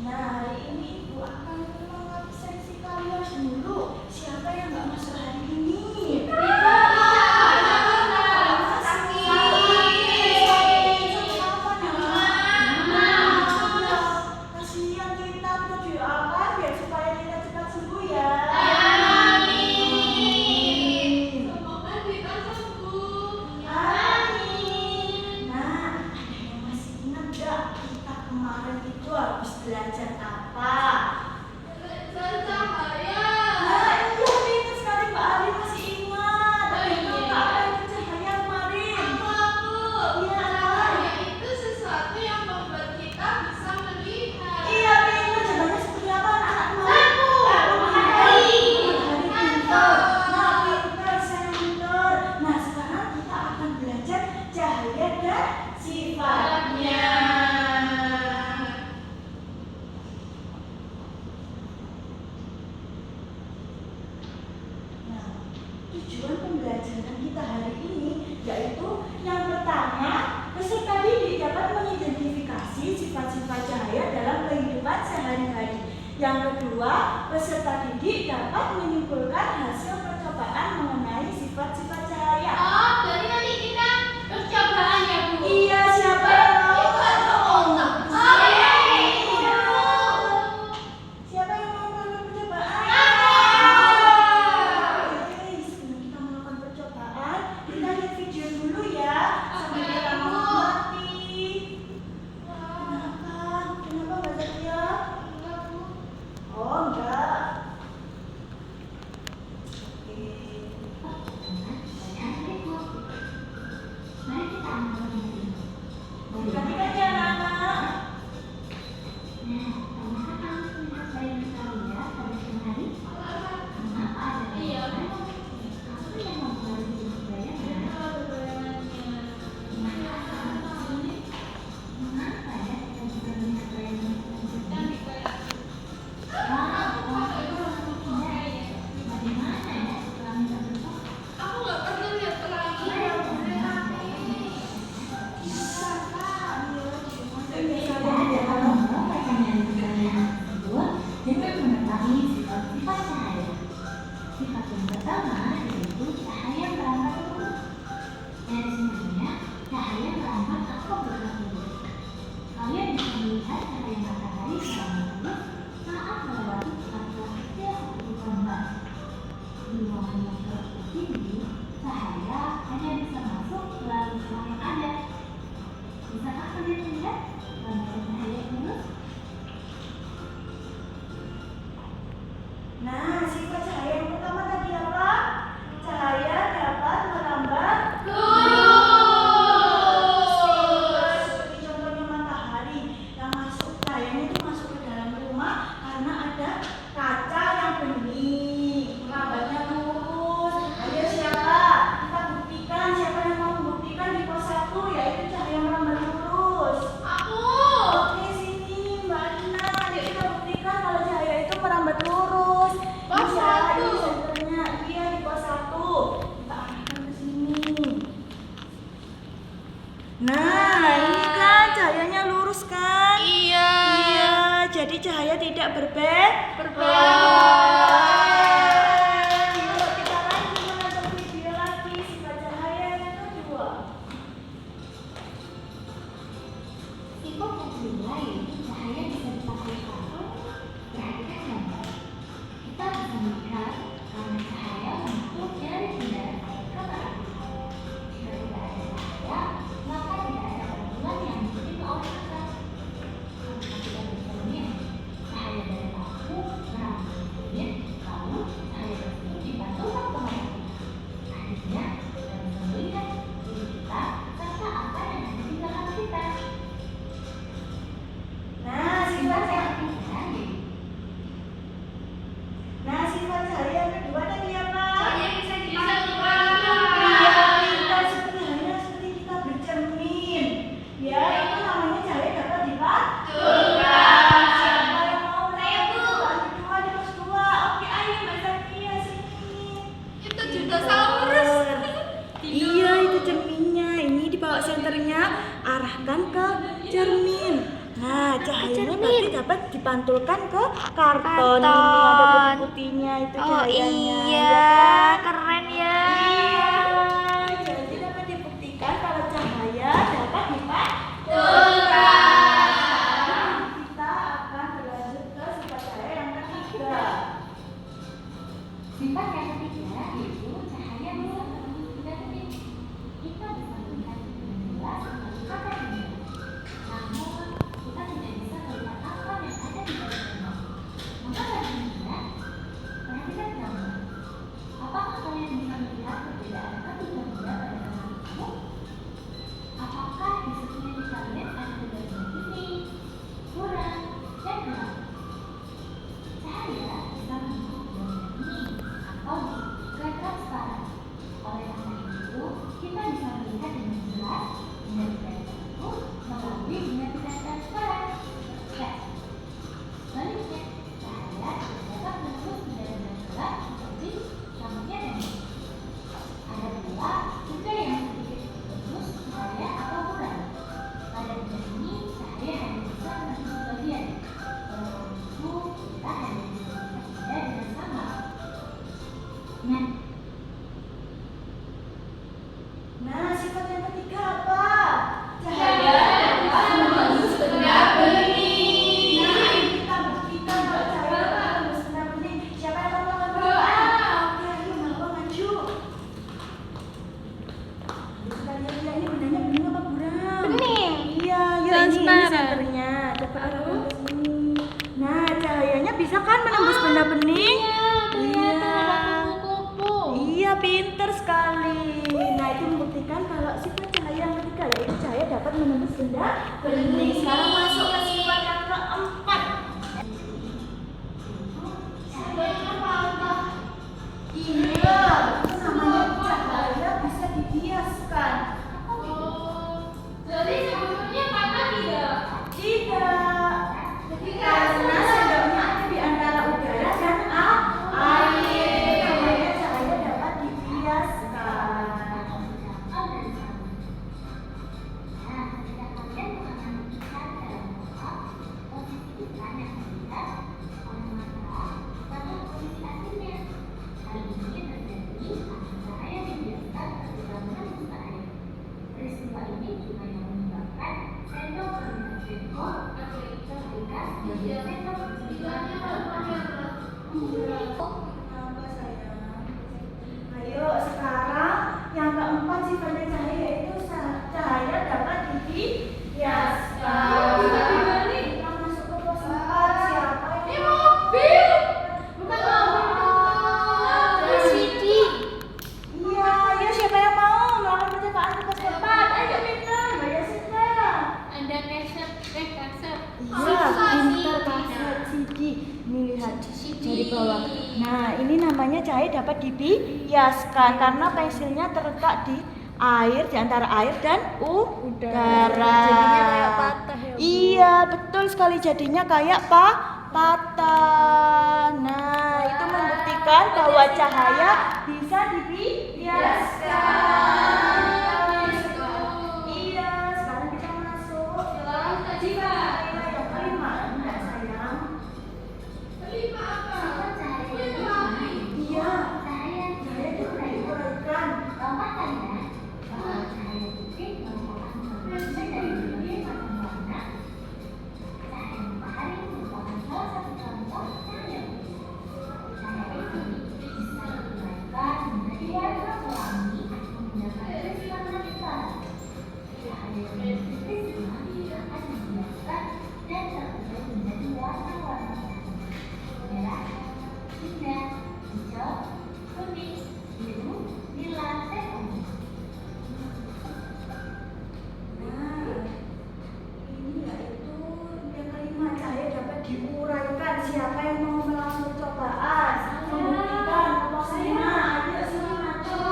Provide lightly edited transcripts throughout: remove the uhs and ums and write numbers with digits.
Nah, hari ini Ibu akan mengabsensi kalian dulu. Siapa yang nggak masuk hari ini? Belajar apa? Belajar cahaya. Nah, iya pintar sekali Mbak Ali masih ingat. Apa itu cahaya kemarin? Iya. Cahaya itu sesuatu yang membuat kita bisa melihat. Iya pintar. Jawabannya seperti apa anak kemarin? Matahari. Pintar. Nah pintar, saya pintar. Nah sekarang kita akan belajar cahaya dan sifatnya. Tujuan pembelajaran kita hari ini yaitu yang pertama, peserta didik dapat mengidentifikasi sifat-sifat cahaya dalam kehidupan sehari-hari. Yang kedua, peserta didik dapat menyimpulkan hasil percobaan mengenai sifat-sifat cahaya. Oh, jadi nanti kita percobaan ya, Bu? Iya, siapa yang mau? Siapa yang mau melakukan percobaan? Sebelum kita melakukan percobaan, kita lihat video dulu ya. Sampai kita mengerti. Kenapa? Kenapa Mbak Zakia? Oh, enggak. Perhatikan ya anak-anak. Aku nggak pernah lihat pelangi. Dengan mengetahui sifat-sifat cahaya. Sifat yang pertama yaitu cahaya merambat lurus. Dari sininya, cahaya merambat atau bergerak lurus. Kalian bisa melihat cahaya matahari merambat lurus saat melewati celah-celah kecil seperti kelembar. Di ruangan yang terlalu tinggi, cahaya hanya bisa masuk melalui celah yang ada. Bisakah kalian melihat lambatan cahaya yang lurus? Nah, sifat cahaya yang pertama tadi apa? Cahaya dapat merambat lurus. Seperti contohnya matahari yang masuk, cahayanya itu masuk ke dalam rumah karena ada kaca yang bening, merambatnya lurus. Ayo siapa? Kita buktikan. Siapa yang mau membuktikan di pos 1 yaitu cahaya merambat lurus? Aku. Oke, sini Mbak Lina. Ayo kita buktikan kalau cahaya itu merambat lurus. Pos Iya, 1. ini senternya. Iya, di pos 1. Kita arahkan ke sini. Nah, ini kan cahayanya lurus kan? Iya. Iya, jadi cahaya tidak Berbelok. Yuk, kita lanjut menonton video lagi. Sifat cahaya yang kedua. Sifat yang kedua yaitu cahaya bisa dipakai kapan. Perhatikan gambar. Kita bisa melihat karena cahaya masuk dari kendaraan ke arah. Jika tidak ada cahaya, maka tidak ada bantuan yang diterima oleh kita. Apabila misalnya cahaya dari lampu merambat ke kulit, dipantulkan ke karton. Ini ada putih-putihnya itu cahayanya. iya, keren ya. Iya, jadi dapat dibuktikan kalau cahaya dapat dipantulkan. Kita akan berlanjut ke sifat cahaya yang ketiga. Sifat yang ketiga yaitu cahaya bisa menembus benda-benda. Kita bisa melihat dengan jelas melalui kaca jendela. Namun, kita tidak bisa melihat apa yang ada di dalam rumah. Maka selanjutnya, perhatikan gambar. Apakah kalian bisa melihat perbedaan ketiga benda pada gambar itu? Apakah di sekeliling kalian ada benda-benda putih, kurang, dan gelap? Cahaya bisa membentuk benda-benda ini atau juga transparan. Oleh karena itu, kita bisa melihat dengan jelas benda-benda tersebut melalui benda-benda transparan. Ya. Selanjutnya, cahaya dapat menembus benda-benda gelap seperti lampunya dan lampu. Ada pula juga yang sedikit tembus cahaya atau kurang. Pada benda ini, cahaya hanya bisa menembus sebagian. Oleh karena itu, kita hanya bisa melihat benda dengan sama. Nah, sifat yang ketiga apa? Cahaya dapat menembus benda bening. Nah, ini kita buktikan kalau cahaya dapat menembus benda bening. Siapa yang mau melakukan Doa. Oke, ayo melakukan maju. Kita lihat ya, ini bendanya bening apa buram? Bening. Iya, ya ini Transparan. senternya. Coba arahkan ke sini. Nah, cahayanya bisa kan menembus benda bening? Iya, pinter sekali. Nah, itu membuktikan kalau sifat cahaya yang ketiga yaitu cahaya dapat menembus benda bening. Sekarang masuk ke sifat yang keempat. Iya, itu namanya cahaya bisa dibiaskan. Jadi sebetulnya patah tidak? Tidak, karena sedangnya ada di antara udara dan air. Namanya cahaya dapat dibiaskan. Nah, ketika kalian mengambil ikan dalam kotak, posisi ikan yang terlihat oleh mata pada posisi aslinya. Hal ini terjadi karena cahaya dibiaskan ketika menembus air. Peristiwa ini juga yang menyebabkan sendok terlihat bengkok ketika sendok berjalan Kenapa sayang? Ayo sekarang yang keempat sifatnya cahaya yaitu cahaya dapat dibiaskan. Kita masuk ke pos 4. Siapa yang Ini mobil. Bukan CD. Iya, ayo siapa yang mau melakukan percobaan ke pos 4? Ayo pintar, Mbak Yasika. Ada kaset. Iya, pintar kaset CD. Ini lihat dari bawah. Nah, ini namanya cahaya dapat dibiaskan karena pensilnya terletak di air, di antara air dan udara. Jadinya kayak patah ya, Bu. Iya, betul sekali jadinya kayak patah. Nah, itu membuktikan bahwa cahaya bisa dibiaskan. Iya, sekarang kita masuk ke sifat yang kelima. Enggak sayang. Kelima apa? Iya, cahaya cahaya dapat diuraikan. lompat kalian bahwa cahaya putih merupakan gabungan dari berbagai macam warna. Cahaya matahari merupakan salah satu contoh cahaya putih. Cahaya ini bisa diuraikan menjadi warna pelangi menggunakan prisma transparan. Cahaya yang prisma akan dibiaskan dan terbentuk menjadi warna-warna merah, hijau, hijau, kuning, biru, nila, dan ungu. Nah, ini yaitu yang kelima, cahaya dapat diuraikan. Siapa yang mau melakukan percobaan? Membuktikan posisinya. Ayo sini maju.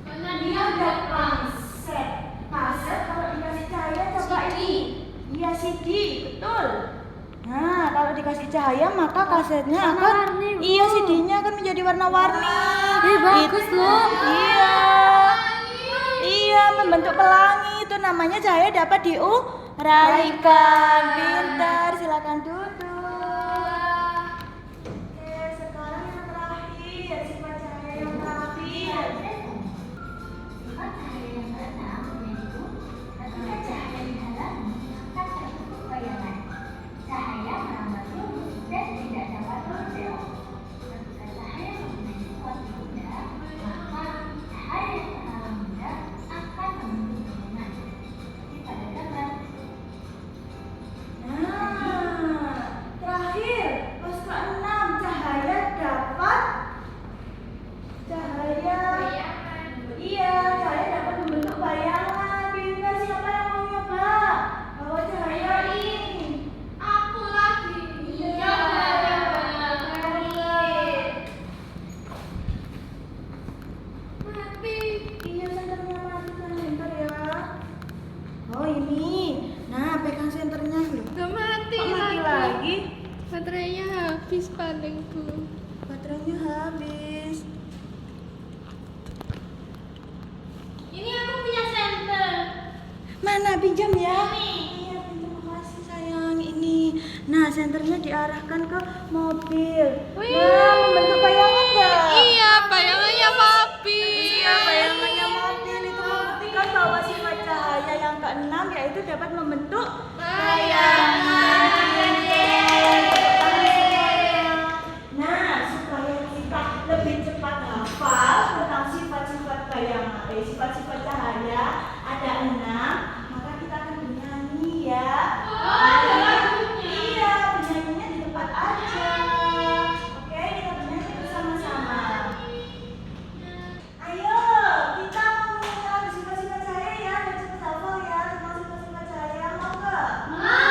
Karena Dia dia ada kaset. Kaset kalau dikasih cahaya coba ini. Iya CD, betul. Nah, kalau dikasih cahaya maka kasetnya akan Warna-warni, Bu. iya CD-nya akan menjadi warna-warni. Bagus loh. Iya. Iya, membentuk pelangi itu namanya cahaya dapat diuraikan. Pintar, silakan duduk. Oke, sekarang yang terakhir, sifat cahaya yang terakhir. Sifat cahaya yang keenam yaitu ketika cahaya dihalangi akan terbentuk bayangan. Cahaya merambat lurus dan tidak dapat berbelok. Ketika cahaya memiliki suatu benda, maka cahaya yang terhalang benda akan membentuk bayangan. Seperti pada gambar. Nah, terakhir, pas ke-6, cahaya dapat Iya, cahaya dapat membentuk bayangan. Pintar, siapa yang mau nyoba? Bawa cahaya ini. Aku lagi. Iya, Mati. iya, senternya mati kan, bentar ya. Oh ini, nah pegang senternya loh. Gak mati Kok mati lagi. lagi? Baterainya habis palingku. Baterainya habis. Ini aku punya senter. Mana pinjam ya? Iya pinjam, makasih sayang. Ini, nah senternya diarahkan ke mobil. Wih. Nah, membentuk bayangan nggak? Iya, bayangannya papi. Iya, bayangannya mobil itu membuktikan bahwa sifat cahaya yang keenam yaitu dapat membentuk bayangan. Nah, supaya kita lebih cepat hafal tentang sifat-sifat bayangan, sifat-sifat cahaya ada 6, maka kita akan bernyanyi ya. ada lagunya. Iya, bernyanyinya di tempat aja. Oke, kita bernyanyi bersama-sama. Ayo, kita mau mengenal sifat-sifat cahaya ya, biar cepat hafal ya tentang sifat-sifat cahaya, mau nggak? Mau.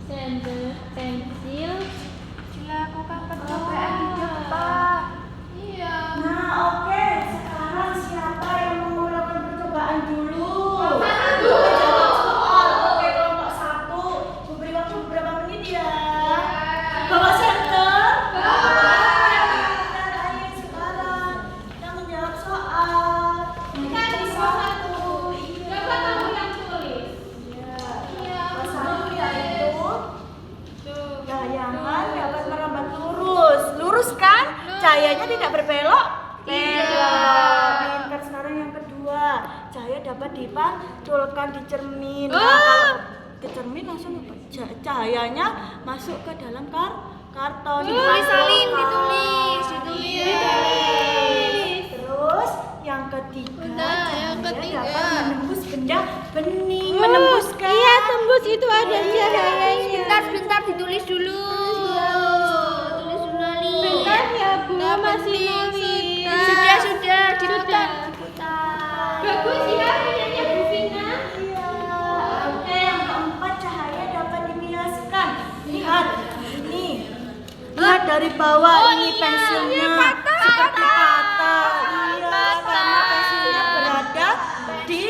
pensil. Dilakukan percobaan di depan. Iya. Nah, oke. Sekarang siapa yang mau melakukan percobaan dulu? Jawab soal. Oke, kelompok 1. Memberi waktu beberapa menit ya. Bawa center. Pintar, ayo sekarang. Kita menjawab soal. Kan di bawah 1. Iya. Coba kamu yang tulis. Iya. Iya. Kelompok 1 yaitu bayangan dapat merambat lurus. Lurus kan? Cahayanya tidak berbelok? Belok. Pintar. Sekarang yang kedua, cahaya dapat dipantulkan di cermin. Nah, kalau ke cermin langsung cahayanya masuk ke dalam karton. Salin, Dipantulkan. ditulis. Terus yang ketiga, Benar, yang cahaya ketiga. dapat menembus benda bening. Menembuskan. Iya, tembus itu ada Iya. cahayanya. Sebentar ditulis dulu. Tulis dulu Ali. Bentar ya, Bunga masih nulis. Sudah, diputar. Bagus ya punyanya Bu Vina. Iya. Oke, yang keempat, cahaya dapat dibiaskan. Lihat, ini. Lihat dari bawah ini pensilnya seperti patah. Iya, karena pensilnya berada di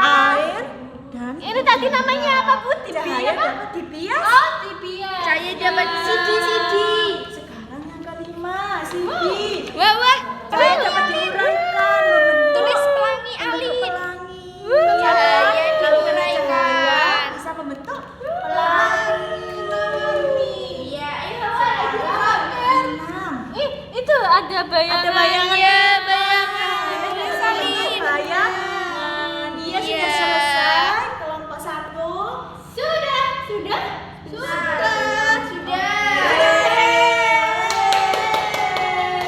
air dan Ini tadi namanya apa, Bu? cahaya dapat dibias. Saya dapat sidi. Sekarang yang kelima, CD. Wah. Cahaya dapat diuraikan, membentuk Tulis pelangi membentuk alit. pelangi. Cahaya Kalau kena diuraikan. cahaya bisa membentuk pelangi. Iya, Enam. itu ada bayangannya. Ada bayangannya. bayangan. Salin. Bayangan. Iya, sudah selesai. Kelompok 1. Sudah. Sudah.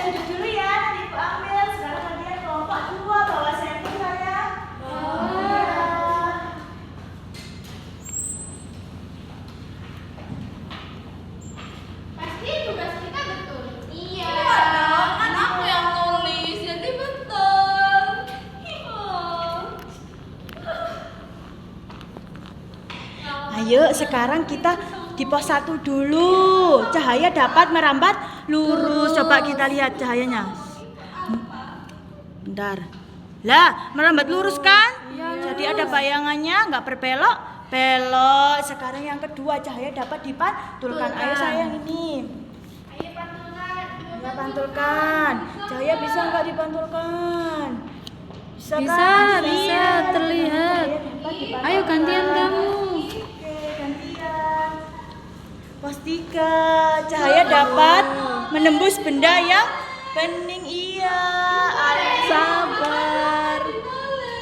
Duduk dulu ya, nanti Ibu ambil. Sekarang kalian kelompok 2 bawa senter saya. Pasti tugas kita betul. Iya. Kan aku yang nulis, jadi betul. Ayo, sekarang kita di pos 1 dulu. Cahaya dapat merambat lurus. Coba kita lihat cahayanya. Bentar. Lah, merambat lurus kan? Jadi ada bayangannya, nggak berbelok. Belok. Sekarang yang kedua, cahaya dapat dipantulkan. Ayo sayang ini. Ayo pantulkan. Ya, pantulkan. Cahaya bisa nggak dipantulkan? Bisa, Bisa, kan? bisa, terlihat. Cahaya dapat dipantulkan. Ayo gantian kamu. Oke, gantian. Pos 3, cahaya dapat menembus benda yang bening. Iya, Alin Sabar.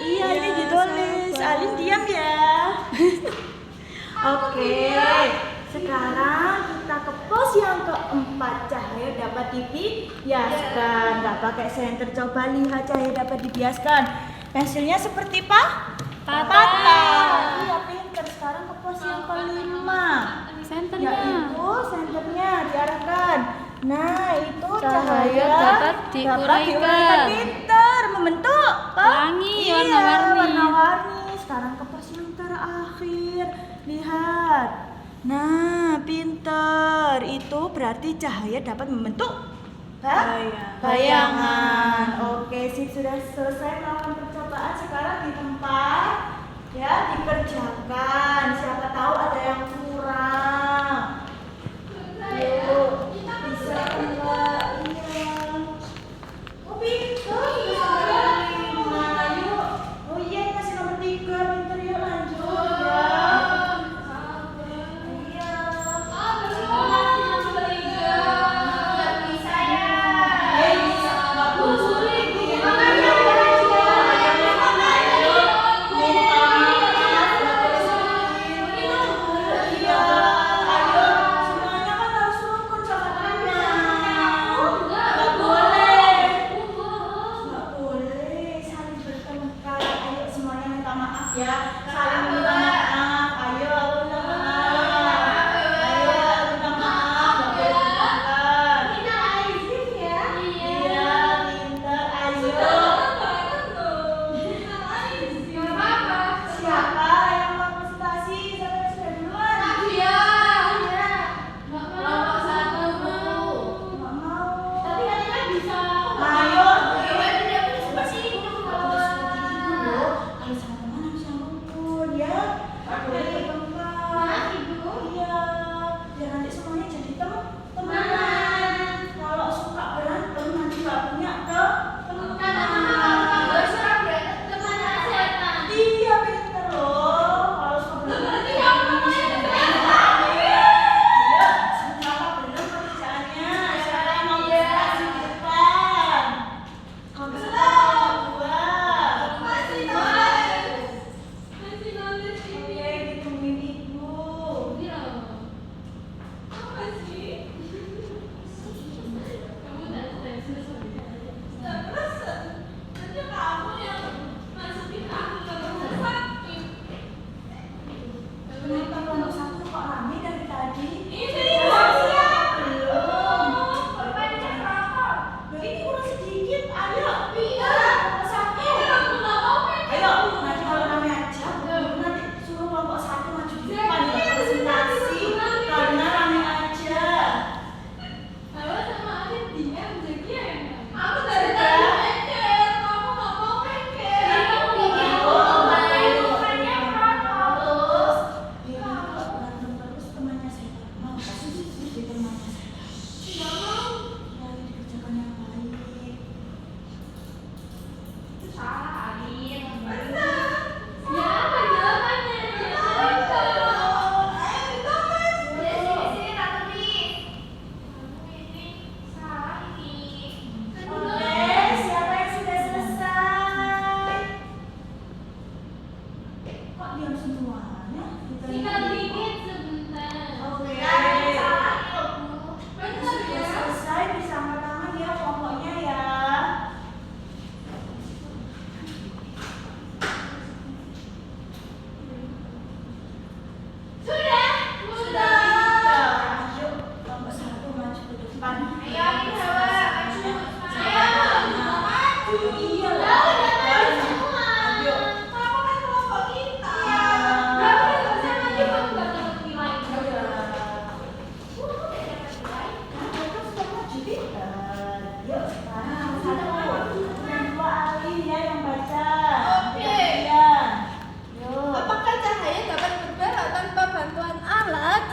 Iya, ini ditulis. Alin diam ya. Oke, sekarang kita ke pos yang keempat. Cahaya dapat dibiaskan. Nggak pakai senter. Coba lihat cahaya dapat dibiaskan. Pensilnya seperti patah. Iya, pinter. Sekarang ke pos yang kelima. Yaitu senternya diarahkan. Nah, itu Cahaya dapat diuraikan. Pinter, membentuk Pelangi, iya, warna-warni. warna-warni. Sekarang ke pos yang terakhir. Lihat. Nah, pinter. Itu berarti cahaya dapat membentuk bayangan. Oke, sip, sudah selesai melakukan percobaan. Sekarang di tempat ya dikerjakan. Siapa tahu ada yang kurang. Yuk, bisa enggak? Iya. Oh, pinter. Nah, yuk. Oh iya, ini masih nomor 3. Pinter, yuk lanjut ya. Iya.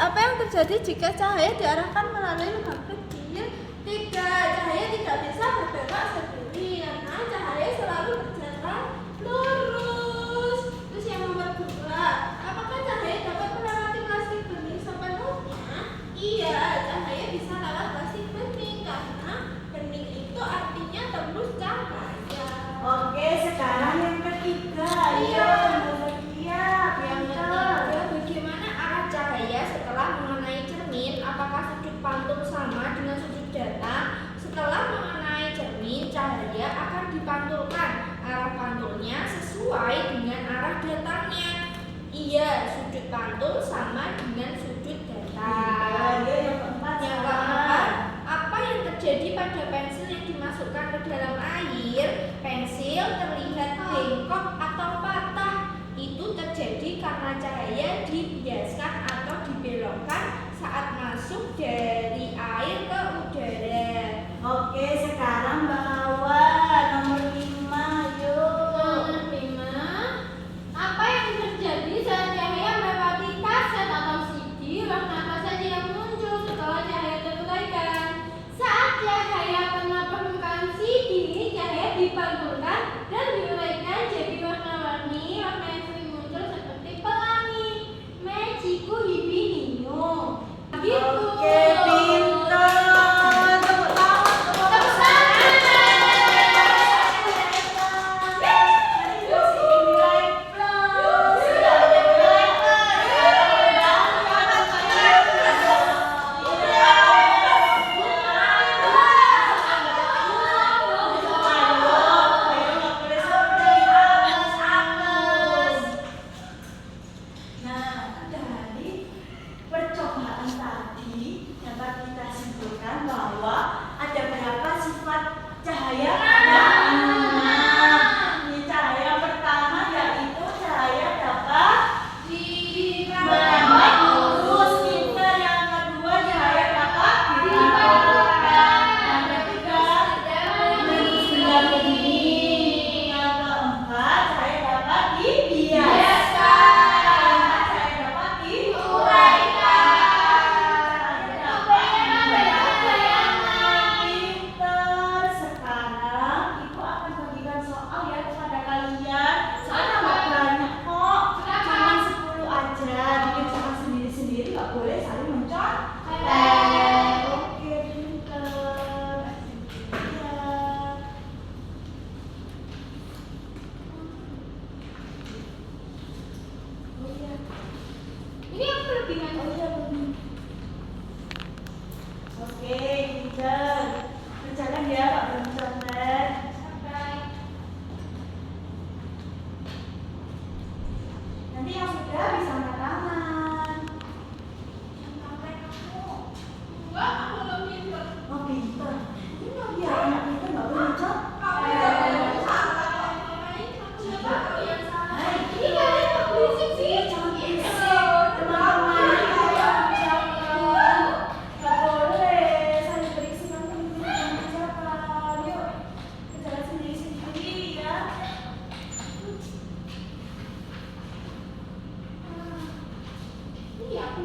apa yang terjadi jika cahaya diarahkan melalui lubang kecil? Cahaya tidak bisa berbelok sendiri karena cahaya selalu berjalan lurus. Terus yang nomor 2, apakah cahaya dapat melewati plastik bening sepenuhnya? Iya, cahaya bisa lewat plastik bening karena bening itu artinya tembus cahaya. Oke, sekarang yang ketiga. Iya. Yang Ketiga, bagaimana arah cahaya setelah mengenai cermin? Apakah sudut pantul sama dengan sudut datang? Setelah mengenai cermin, cahaya akan dipantulkan. Arah pantulnya sesuai dengan arah datangnya. Iya, sudut pantul sama dengan sudut datang. Yang keempat. Yang keempat, apa yang terjadi pada pensil yang dimasukkan ke dalam air? Pensil terlihat bengkok atau patah. Itu terjadi karena cahaya dibiaskan atau dibelokkan saat masuk dari air ke udara. Oke, sekarang Mbak Hawa nomor 5, yuk. Nomor 5. Apa yang terjadi saat cahaya melewati kaset atau CD? Warna apa saja yang muncul setelah cahaya teruraikan? Saat cahaya kena permukaan CD, cahaya dipantulkan dan diuraikan jadi warna-warni. Warna yang sering muncul seperti pelangi, magiku, hibinio. Gitu. Oke, pintar. Tepuk tangan. Tepuk tangan. Nah, dari percobaan tadi dapat kita simpulkan bahwa ada berapa sifat cahaya? Ada 6. Ini cahaya pertama yaitu cahaya dapat merambat lurus. Pintar. Yang kedua cahaya dapat dipantulkan. Yang ketiga bersinar bening. Yang keempat cahaya dapat dibiaskan. Cahaya dapat diuraikan. Pintar. Sekarang Ibu akan bagikan soal ya kepada kalian. Soalnya nggak banyak kok, cuma 10 aja. Dikerjakan sendiri-sendiri, nggak boleh saling mencontek. Oke, pintar. Ya. Oh iya. Ini yang kelebihan. Oh iya, benar. Oke, pintar. Kerjakan ya, Pak Broncontek. Nanti yang sudah bisa angkat tangan. Enggak, aku lebih Oh, pintar. Ini mah dia anak pintar nggak boleh mencontek. Hai, Ini kalian kok berisik sih? jangan berisik. Teman-teman, kalian jangan. Nggak boleh saling berisik, nanti jangan kerjakan. Yuk, kerjakan sendiri-sendiri ya. Ini aku